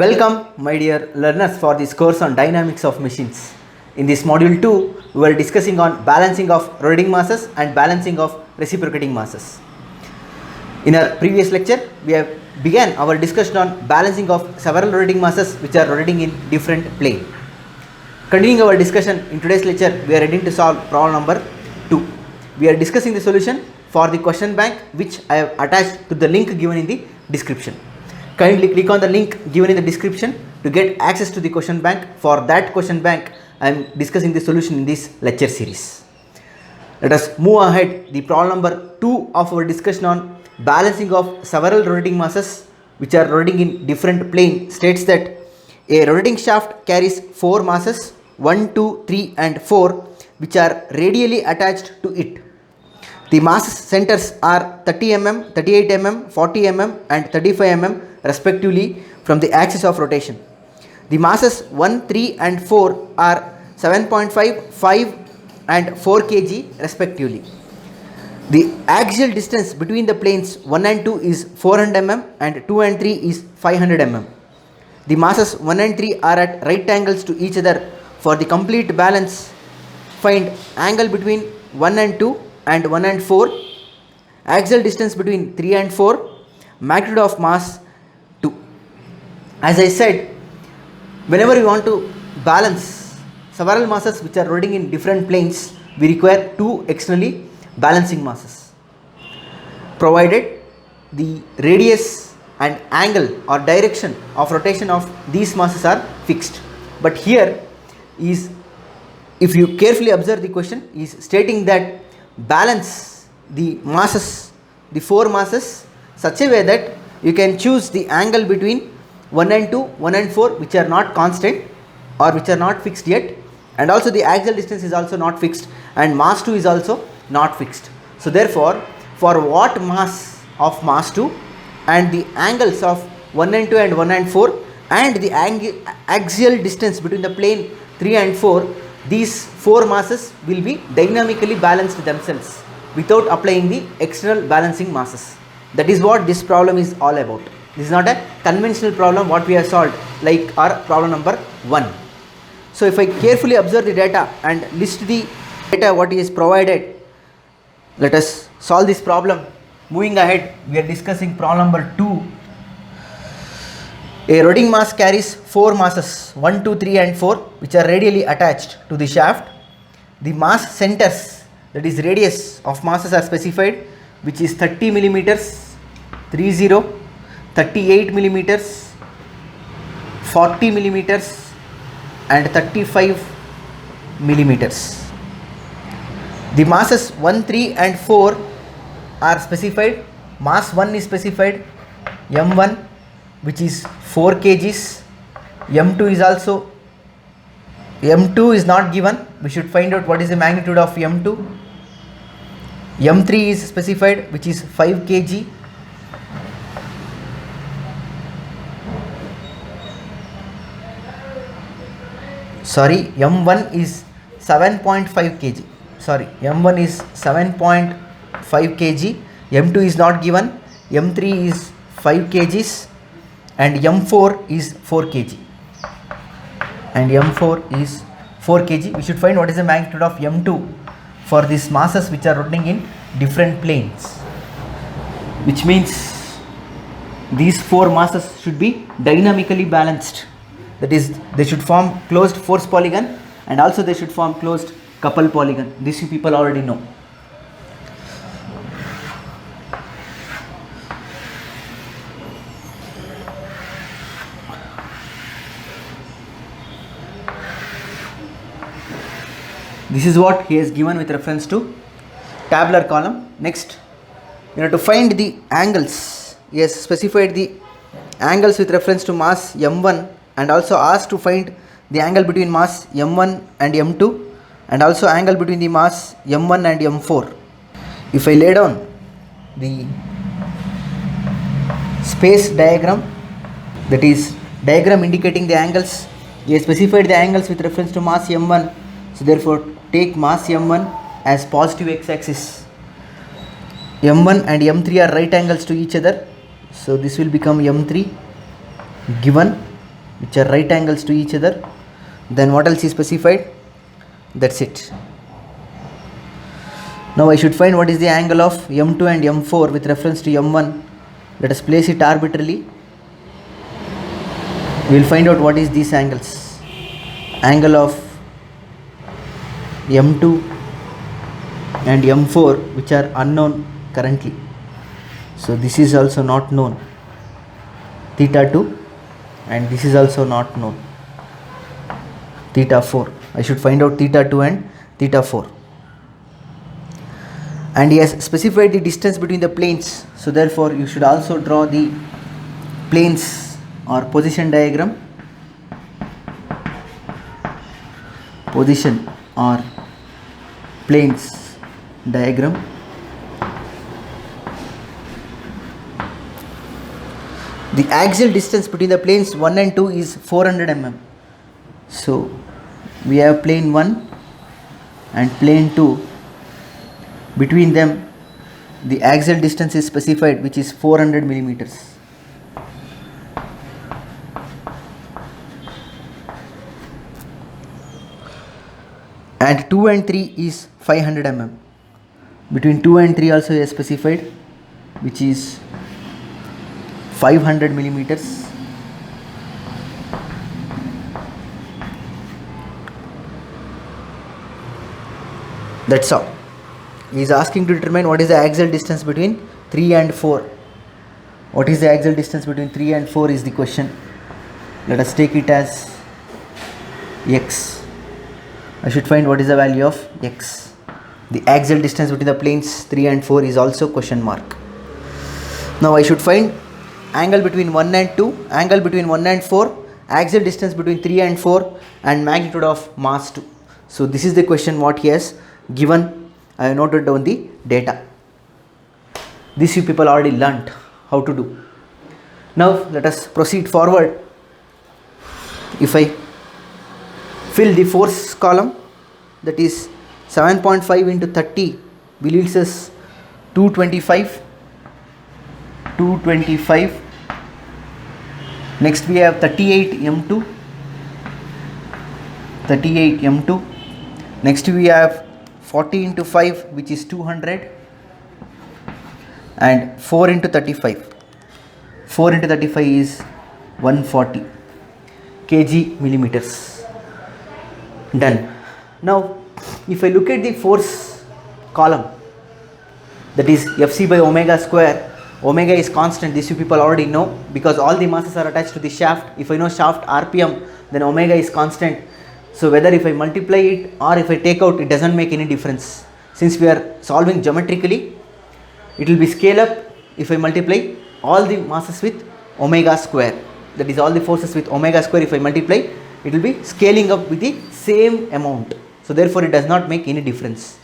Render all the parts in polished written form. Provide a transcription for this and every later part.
Welcome, my dear learners, for this course on dynamics of machines. In this module 2, we were discussing on balancing of rotating masses and balancing of reciprocating masses. In our previous lecture, we have began our discussion on balancing of several rotating masses which are rotating in different plane. Continuing our discussion in today's lecture, we are ready to solve problem number 2. We are discussing the solution for the question bank which I have attached to the link given in the description. Kindly click on the link given in the description to get access to the question bank. For that question bank, I am discussing the solution in this lecture series. Let us move ahead. The problem number 2 of our discussion on balancing of several rotating masses which are rotating in different plane states that a rotating shaft carries 4 masses 1, 2, 3 and 4 which are radially attached to it. The mass centers are 30 mm, 38 mm, 40 mm and 35 mm respectively from the axis of rotation. The masses 1, 3 and 4 are 7.5, 5 and 4 kg respectively. The axial distance between the planes 1 and 2 is 400 mm and 2 and 3 is 500 mm. The masses 1 and 3 are at right angles to each other. For the complete balance, find angle between 1 and 2 and 1 and 4, axial distance between 3 and 4, magnitude of mass 2. As I said, whenever you want to balance several masses which are rotating in different planes, we require two externally balancing masses, provided the radius and angle or direction of rotation of these masses are fixed. But here is, if you carefully observe the question, is stating that balance the masses, the 4 masses, such a way that you can choose the angle between 1 and 2, 1 and 4 which are not constant or which are not fixed yet, and also the axial distance is also not fixed and mass 2 is also not fixed. So therefore, for what mass of mass 2 and the angles of 1 and 2 and 1 and 4 and the axial distance between the plane 3 and 4, these 4 masses will be dynamically balanced themselves without applying the external balancing masses. That is what this problem is all about. This is not a conventional problem what we have solved like our problem number 1. So if I carefully observe the data and list the data what is provided, let us solve this problem. Moving ahead, we are discussing problem number 2. A rotating mass carries 4 masses 1, 2, 3 and 4 which are radially attached to the shaft. The mass centers, that is radius of masses, are specified, which is 30 millimeters, 30, 38 millimeters, 40 millimeters and 35 millimeters. The masses 1, 3 and 4 are specified. Mass 1 is specified, M1, which is 4 kgs. M2 is also, M2 is not given. We should find out what is the magnitude of M2. M3 is specified, which is 5 kg. Sorry, M1 is 7.5 kg. Sorry, M1 is 7.5 kg. M2 is not given. M3 is 5 kgs and M4 is 4 kg. And M4 is 4 kg. We should find what is the magnitude of M2 for these masses which are rotating in different planes, which means these 4 masses should be dynamically balanced. That is, they should form closed force polygon and also they should form closed couple polygon. This you people already know. This is what he has given with reference to tabular column. Next, you have to find the angles. He has specified the angles with reference to mass M1 and also asked to find the angle between mass M1 and M2 and also angle between the mass M1 and M4. If I lay down the space diagram, that is diagram indicating the angles, he has specified the angles with reference to mass M1. So therefore, take mass M1 as positive x-axis. M1 and M3 are right angles to each other. So this will become M3 given, which are right angles to each other. Then what else is specified? That's it. Now I should find what is the angle of M2 and M4 with reference to M1. Let us place it arbitrarily. We will find out what is these angles. Angle of M2 and M4, which are unknown currently. So this is also not known, theta 2, and this is also not known, theta 4. I should find out theta 2 and theta 4. And he has specified the distance between the planes. So therefore you should also draw the planes or position diagram. Position or planes diagram. The axial distance between the planes 1 and 2 is 400 mm. So we have plane 1 and plane 2. Between them the axial distance is specified, which is 400 millimeters. And 2 and 3 is 500 mm. Between 2 and 3 also is specified, which is 500 millimeters. That's all. He is asking to determine what is the axial distance between 3 and 4. What is the axial distance between 3 and 4 is the question. Let us take it as x. I should find what is the value of x. The axial distance between the planes 3 and 4 is also question mark. Now I should find angle between 1 and 2, angle between 1 and 4, axial distance between 3 and 4, and magnitude of mass 2. So this is the question what he has given. I have noted down the data. This you people already learnt how to do. Now let us proceed forward. If I fill the force column, that is 7.5 into 30 will yields us 225. Next we have 38 m2. Next we have 40 into 5, which is 200, and 4 into 35. 4 into 35 is 140 kg millimeters. Done. Now if I look at the force column, that is Fc by omega square. Omega is constant, this you people already know, because all the masses are attached to the shaft. If I know shaft RPM, then omega is constant. So whether if I multiply it or if I take out, it doesn't make any difference. Since we are solving geometrically, it will be scale up if I multiply all the masses with omega square. That is all the forces with omega square. If I multiply, it will be scaling up with the same amount. So therefore it does not make any difference.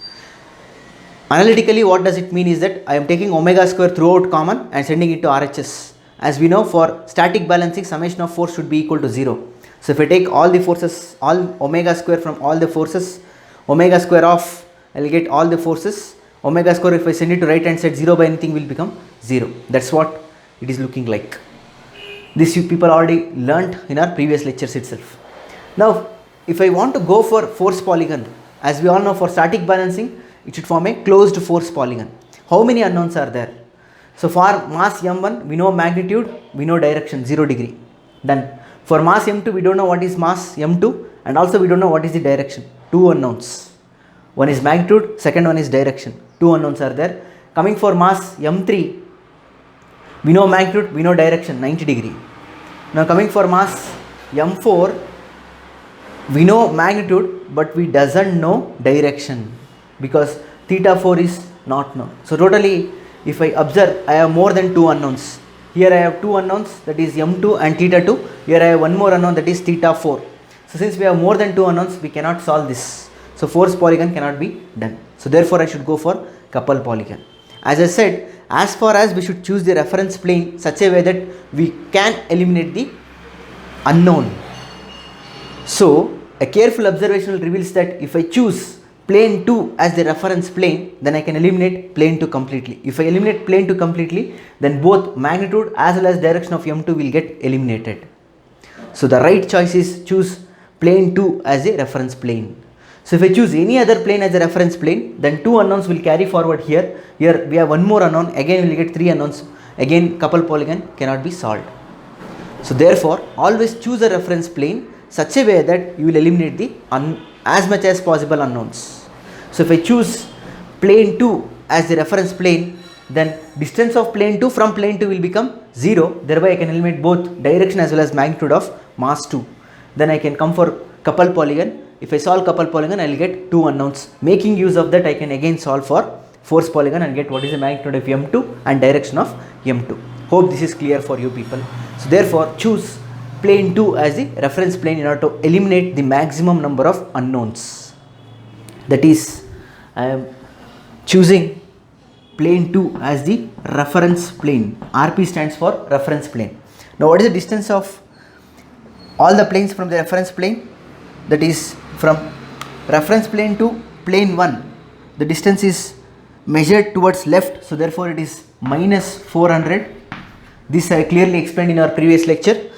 Analytically, what does it mean is that I am taking omega square throughout common and sending it to RHS. As we know, for static balancing, summation of force should be equal to 0. So if I take all the forces, all omega square from all the forces, omega square off, I will get all the forces. Omega square, if I send it to right hand side, 0 by anything will become 0. That's what it is looking like. This you people already learnt in our previous lectures itself. Now if I want to go for force polygon, as we all know, for static balancing it should form a closed force polygon. How many unknowns are there? So for mass m1 we know magnitude, we know direction 0 degree. Done. For mass m2 we don't know what is mass m2, and also we don't know what is the direction. Two unknowns. One is magnitude, second one is direction. Two unknowns are there. Coming for mass m3, we know magnitude, we know direction 90 degree. Now coming for mass m4, we know magnitude but we doesn't know direction, because theta 4 is not known. So totally if I observe, I have more than two unknowns. Here I have two unknowns, that is m2 and theta 2. Here I have one more unknown, that is theta 4. So since we have more than two unknowns, we cannot solve this. So force polygon cannot be done. So therefore I should go for couple polygon. As I said, as far as we should choose the reference plane such a way that we can eliminate the unknown. So a careful observation reveals that if I choose plane 2 as the reference plane, then I can eliminate plane 2 completely. If I eliminate plane 2 completely, then both magnitude as well as direction of m2 will get eliminated. So the right choice is choose plane 2 as a reference plane. So if I choose any other plane as a reference plane, then 2 unknowns will carry forward here. Here we have one more unknown, again we will get 3 unknowns. Again couple polygon cannot be solved. So therefore always choose a reference plane such a way that you will eliminate the as much as possible unknowns. So if I choose plane 2 as the reference plane, then distance of plane 2 from plane 2 will become 0, thereby I can eliminate both direction as well as magnitude of mass 2. Then I can come for couple polygon. If I solve couple polygon, I will get 2 unknowns. Making use of that, I can again solve for force polygon and get what is the magnitude of m2 and direction of m2. Hope this is clear for you people. So therefore choose plane 2 as the reference plane in order to eliminate the maximum number of unknowns. That is, I am choosing plane 2 as the reference plane. RP stands for reference plane. Now what is the distance of all the planes from the reference plane? That is, from reference plane to plane 1, the distance is measured towards left, so therefore it is minus 400. This I clearly explained in our previous lecture.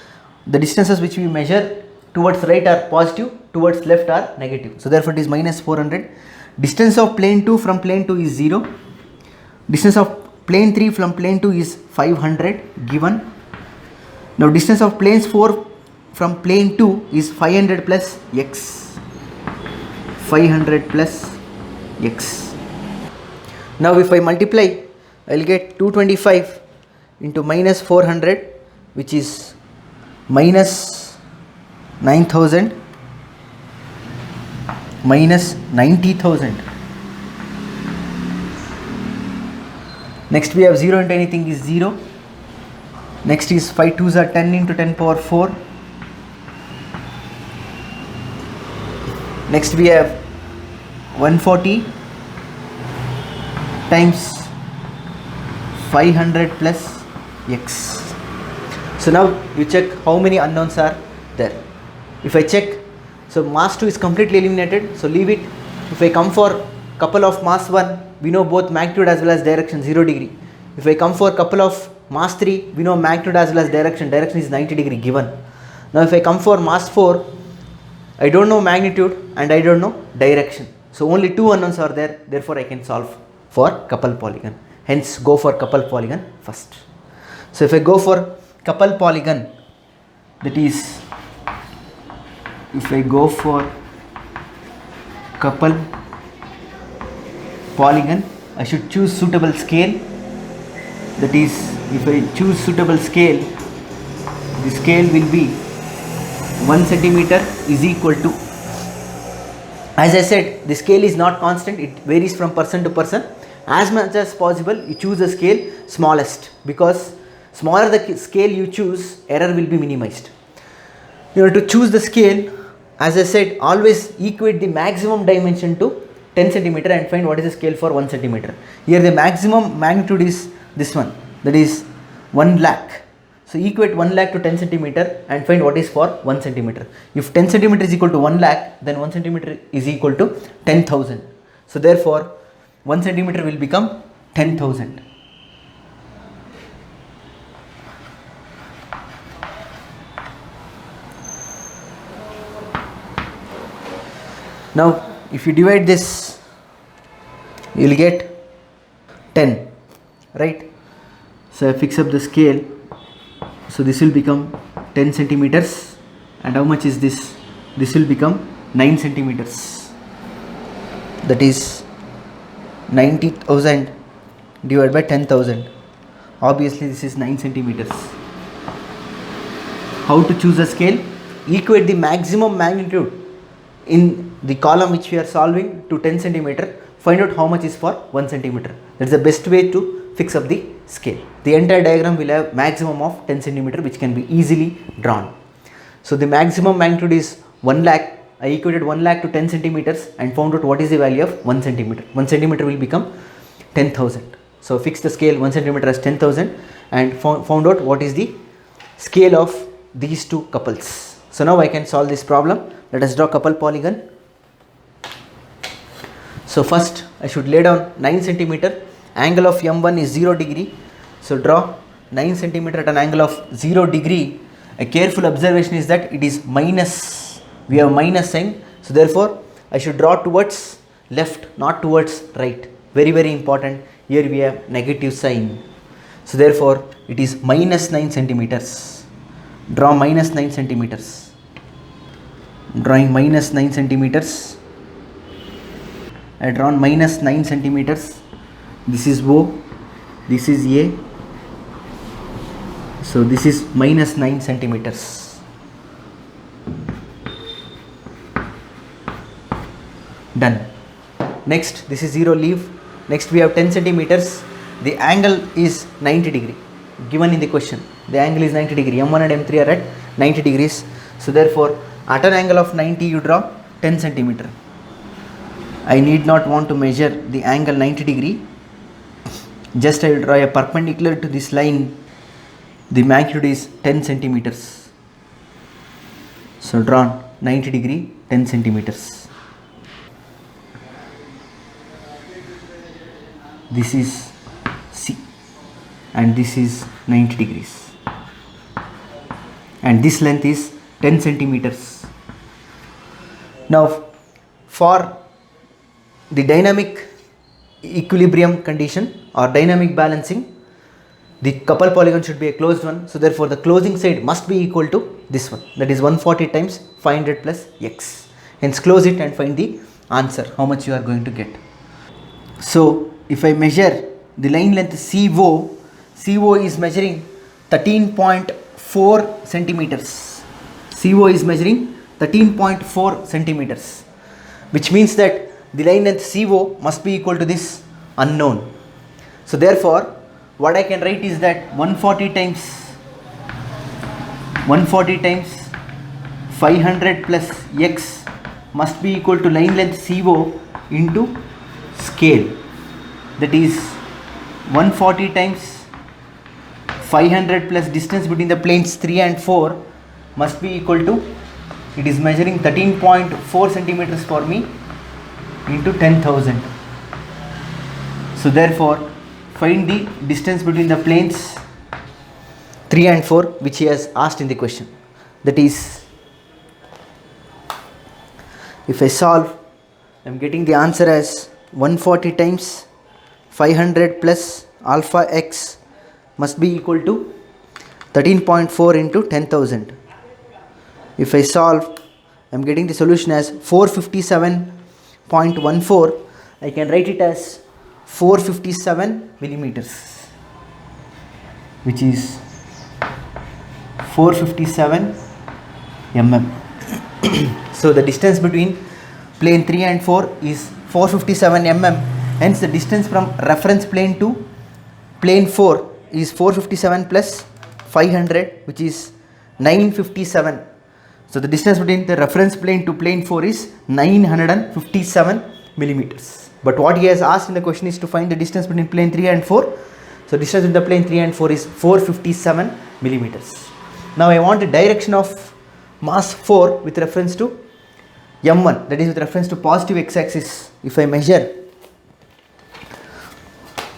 The distances which we measure towards right are positive, towards left are negative, so therefore it is minus 400. Distance of plane 2 from plane 2 is 0. Distance of plane 3 from plane 2 is 500 given. Now distance of planes 4 from plane 2 is 500 plus x. 500 plus x. Now if I multiply, I will get 225 into minus 400, which is minus 9000 minus 90,000. Next we have 0 into anything is 0. Next is 5 2s are 10 into 10 power 4. Next we have 140 times 500 plus x. So now you check how many unknowns are there. If I check, so mass 2 is completely eliminated, so leave it. If I come for couple of mass 1, we know both magnitude as well as direction 0 degree. If I come for couple of mass 3, we know magnitude as well as direction is 90 degree given. Now if I come for mass 4, I don't know magnitude and I don't know direction. So only 2 unknowns are there, therefore I can solve for couple polygon. Hence go for couple polygon first. So if I go for couple polygon, that is, if I go for couple polygon, I should choose suitable scale. That is, if I choose suitable scale, the scale will be 1 centimeter is equal to, as I said, the scale is not constant, it varies from person to person. As much as possible you choose a scale smallest, because smaller the scale you choose, error will be minimized. You have to choose the scale, as I said, always equate the maximum dimension to 10 centimeter and find what is the scale for 1 centimeter. Here the maximum magnitude is this one, that is 1 lakh. So equate 1 lakh to 10 centimeter and find what is for 1 centimeter. If 10 centimeter is equal to 1 lakh, then 1 centimeter is equal to 10,000. So therefore 1 centimeter will become 10,000. Now if you divide this, you will get 10, right? So I fix up the scale. So this will become 10 centimeters, and how much is this? This will become 9 centimeters. That is 90,000 divided by 10,000. Obviously this is 9 centimeters. How to choose a scale? Equate the maximum magnitude in the column which we are solving to 10 centimeter. Find out how much is for 1 centimeter. That's the best way to fix up the scale. The entire diagram will have maximum of 10 centimeter, which can be easily drawn. So the maximum magnitude is 1 lakh. I equated 1 lakh to 10 centimeters and found out what is the value of 1 centimeter. 1 centimeter will become 10,000. So fix the scale 1 centimeter as 10,000 and found out what is the scale of these two couples. So now I can solve this problem. Let us draw couple polygon. So first I should lay down 9 centimeter. Angle of M1 is 0 degree. So draw 9 centimeter at an angle of 0 degree A careful observation is that it is minus, we have minus sign, so therefore I should draw towards left, not towards right. Very, very important. Here we have negative sign, so therefore it is minus 9 centimeters. Draw minus 9 centimeters. Drawing minus 9 centimeters. I drawn minus 9 centimeters. This is O, this is A, so this is minus 9 centimeters. Done. Next, this is 0, leave. Next we have 10 centimeters. The angle is 90 degree given in the question. The angle is 90 degree. M1 and M3 are at 90 degrees. So therefore at an angle of 90 you draw 10 centimeter. I need not want to measure the angle 90 degree. Just I will draw a perpendicular to this line. The magnitude is 10 centimeters. So drawn 90 degree, 10 centimeters. This is C and this is 90 degrees. And this length is 10 centimeters. Now for the dynamic equilibrium condition or dynamic balancing, the couple polygon should be a closed one, so therefore the closing side must be equal to this one, that is 140 times 500 plus x. Hence close it and find the answer, how much you are going to get. So if I measure the line length CO is measuring 13.4 centimeters. CO is measuring 13.4 centimeters, which means that the line length CO must be equal to this unknown. So therefore what I can write is that 140 times 500 plus x must be equal to line length CO into scale, that is 140 times 500 plus distance between the planes 3 and 4 must be equal to, it is measuring 13.4 centimeters for me, into 10,000. So therefore find the distance between the planes 3 and 4 which he has asked in the question. That is, if I solve, I am getting the answer as 140 times 500 plus alpha x must be equal to 13.4 into 10,000. If I solve, I am getting the solution as 457.14. I can write it as 457 millimeters, which is 457 mm. So the distance between plane 3 and 4 is 457 mm. Hence the distance from reference plane to plane 4 is 457 plus 500, which is 957. So the distance between the reference plane to plane 4 is 957 millimeters. But what he has asked in the question is to find the distance between plane 3 and 4. So distance between the plane 3 and 4 is 457 millimeters. Now I want the direction of mass 4 with reference to M1, that is with reference to positive x-axis. If I measure,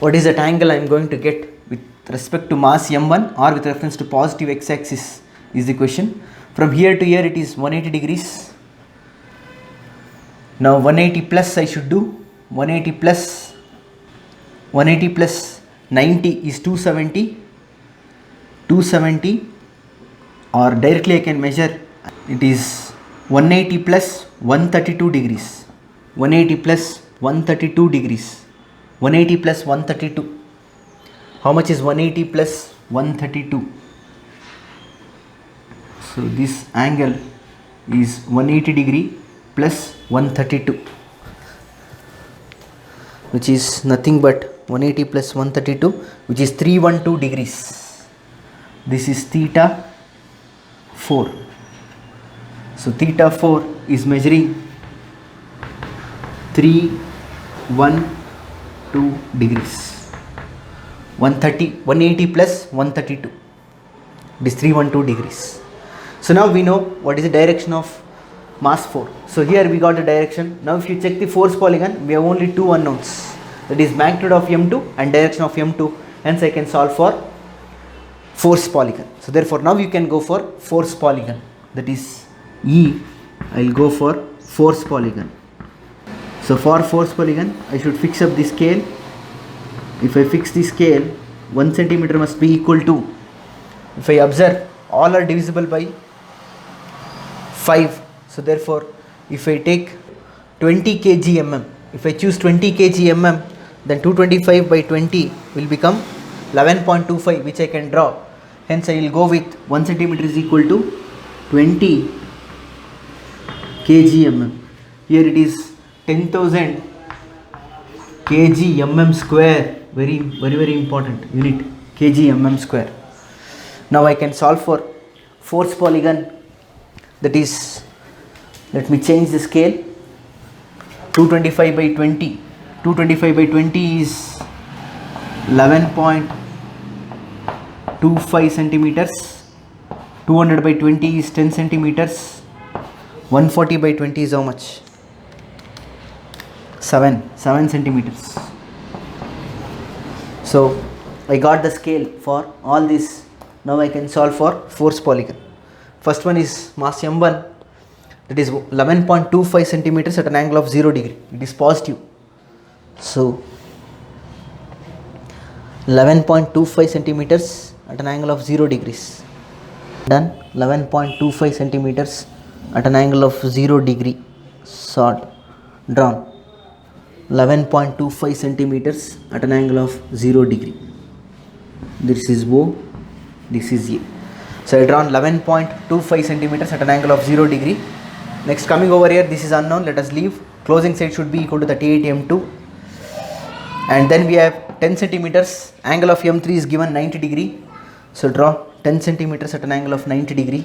what is that angle I am going to get with respect to mass M1 or with reference to positive x-axis is the question. From here to here it is 180 degrees. Now 180 plus I should do, 180 plus 90 is 270, or directly I can measure, it is 180 plus 132 degrees, 180 plus 132 degrees, 180 plus 132. How much is 180 plus 132? So this angle is 180 degree plus 132, which is nothing but 180 plus 132, which is 312 degrees. This is theta 4. So theta 4 is measuring 312 degrees. 180 plus 132, it is 312 degrees. So now we know what is the direction of mass 4. So here we got the direction. Now if you check the force polygon, we have only two unknowns, that is magnitude of M2 and direction of M2. Hence I can solve for force polygon. So therefore now you can go for force polygon, that is E. I'll go for force polygon. So for force polygon I should fix up the scale. If I fix the scale, 1 centimeter must be equal to, if I observe, all are divisible by 5. So therefore if I take 20 kg mm, if I choose 20 kg mm, then 225 by 20 will become 11.25, which I can draw. Hence I will go with 1 centimeter is equal to 20 kg mm. Here it is 10,000 kg mm square. Very important unit, kg mm square. Now I can solve for force polygon, that is, let me change the scale. 225 by 20, 225 by 20 is 11.25 centimeters. 200 by 20 is 10 centimeters. 140 by 20 is how much? 7 centimeters. So I got the scale for all this. Now I can solve for force polygon. First one is mass m1, that is 11.25 centimeters at an angle of 0 degree. It is positive. So 11.25 centimeters at an angle of 0 degrees. Done. 11.25 centimeters at an angle of 0 degree. Sort. Drawn. 11.25 centimeters at an angle of 0 degree. This is O, this is A. So I drawn 11.25 centimeters at an angle of 0 degree. Next, coming over here, this is unknown, let us leave. Closing side should be equal to 38 m2. And then we have 10 centimeters, angle of m3 is given 90 degree. So draw 10 centimeters at an angle of 90 degree.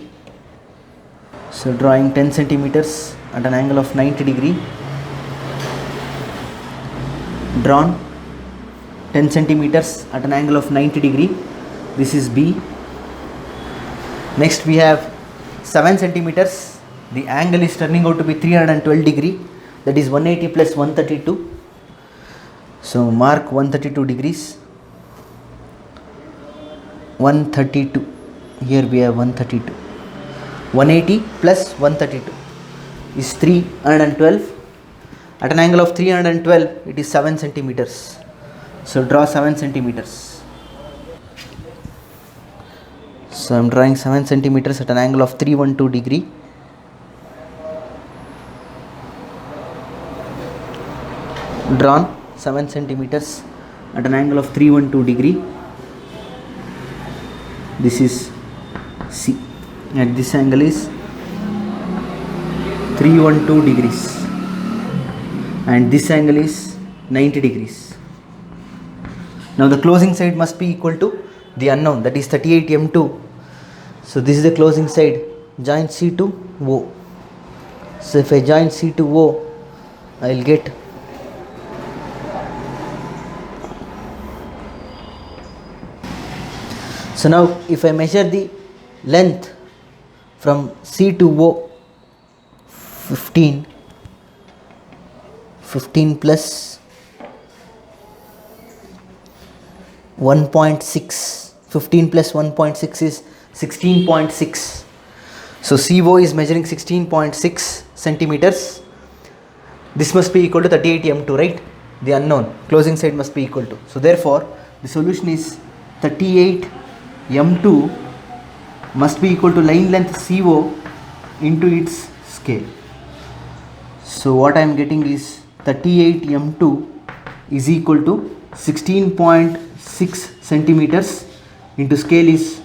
So drawing 10 centimeters at an angle of 90 degree. Drawn 10 centimeters at an angle of 90 degree. This is B. Next we have 7 centimeters. The angle is turning out to be 312 degree. That is 180 plus 132. So mark 132 degrees. 132. Here we have 132. 180 plus 132 is 312. At an angle of 312, it is 7 centimeters. So draw 7 centimeters. So I am drawing 7 centimeters at an angle of 312 degree. Drawn 7 centimeters at an angle of 312 degree. This is C. At this angle is 312 degrees. And this angle is 90 degrees. Now the closing side must be equal to the unknown, that is 38 m2. So this is the closing side. Join C to O. So if I join C to O, I will get so now if I measure the length from C to O, 15 plus 1.6, 15 plus 1.6 is 16.6. So CO is measuring 16.6 centimeters. This must be equal to 38 m2, right? The unknown, closing side must be equal to. So therefore the solution is 38 m2 must be equal to line length CO into its scale. So what I am getting is 38 m2 is equal to 16.6 centimeters into scale is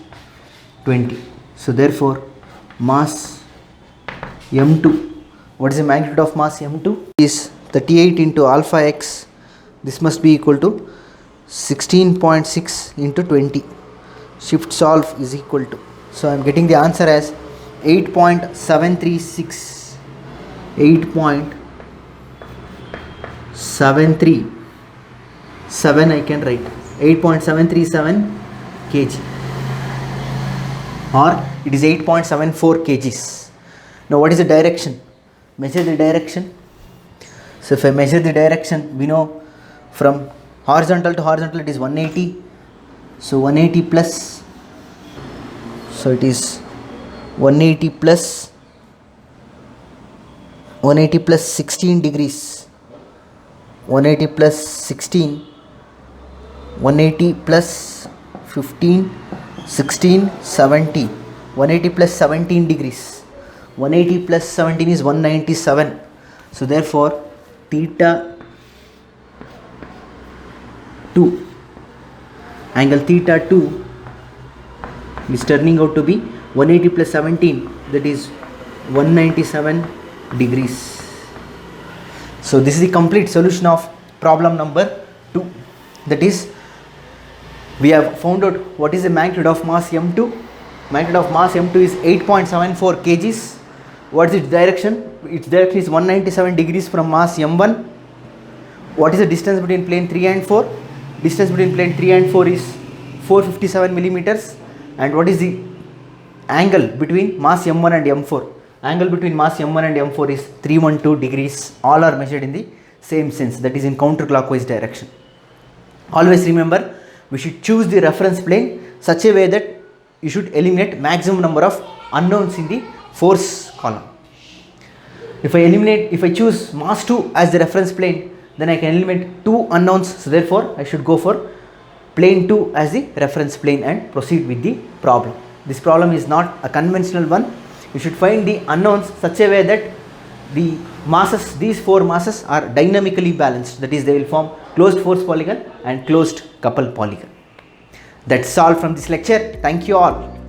20. So therefore mass m2, what is the magnitude of mass m2, is 38 into alpha x. This must be equal to 16.6 into 20. Shift solve is equal to, so I am getting the answer as 8.736, 8.737 I can write 8.737 kg, or it is 8.74 kgs. Now what is the direction? Measure the direction. So if I measure the direction, we know from horizontal to horizontal it is 180. So 180 plus So it is 180 plus 16 degrees, 180 plus 16, 180 plus 15, 16, 70, 180 plus 17 degrees, 180 plus 17 is 197. So therefore theta 2, angle theta 2 is turning out to be 180 plus 17, that is 197 degrees. So this is the complete solution of problem number 2. That is, we have found out what is the magnitude of mass m2. Magnitude of mass m2 is 8.74 kgs. What is its direction? Its direction is 197 degrees from mass m1. What is the distance between plane 3 and 4? Distance between plane 3 and 4 is 457 millimeters. And what is the angle between mass m1 and m4? Angle between mass m1 and m4 is 312 degrees. All are measured in the same sense, that is in counterclockwise direction. Always remember, we should choose the reference plane such a way that you should eliminate maximum number of unknowns in the force column. If I choose mass 2 as the reference plane, then I can eliminate 2 unknowns. So therefore I should go for plane 2 as the reference plane and proceed with the problem. This problem is not a conventional one. You should find the unknowns such a way that the masses, these 4 masses are dynamically balanced, that is they will form closed force polygon and closed couple polygon. That's all from this lecture. Thank you all.